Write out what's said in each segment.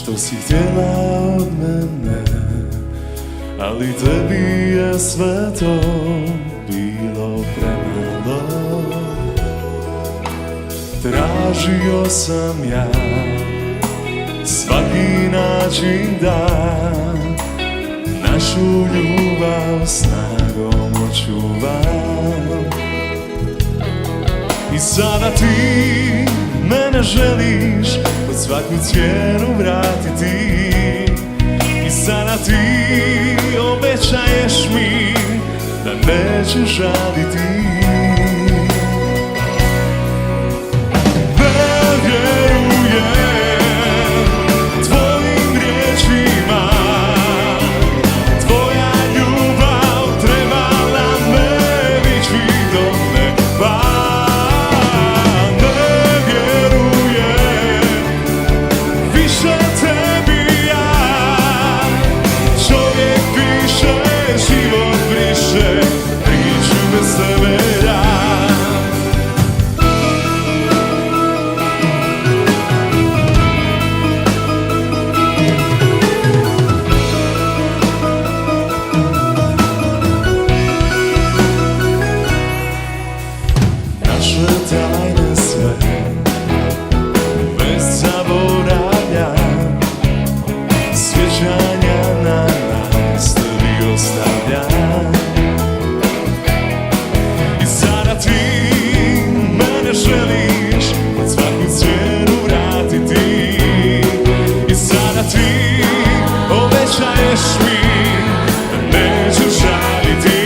što si htjela od mene, ali tebi je sve to bilo premalo. Tražio sam ja svaki način da našu ljubav snagom očuvam. I sada ti mene želiš pod svaku cijenu vratiti. I sada ti obećaješ mi da neću žaliti. Ne vjerujem tvojim riječima, tvoja ljubav trebala me dići do neba. Ne vjerujem više tebi ja, čovjek piše, život briše, priču bez tebe ja. Naše tajne sve bez zaboravlja, sjećanja na nas tebi ostavljam. I sada ti mene želiš pod svaku cijenu vratiti. I sada ti obećaješ mi da neću žaliti.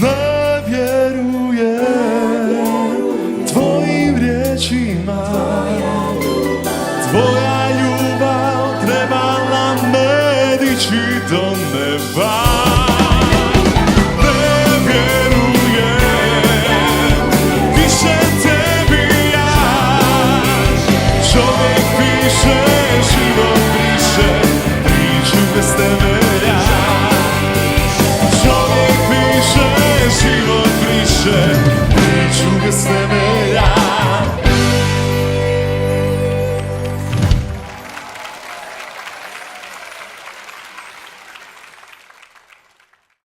Ne vjerujem tvojim riječima, tvoja ljubav trebala me dići do neba. Ne vjerujem više tebi ja, čovjek piše, život briše, priču bez tebe ja. Život briše, priču bez tebe.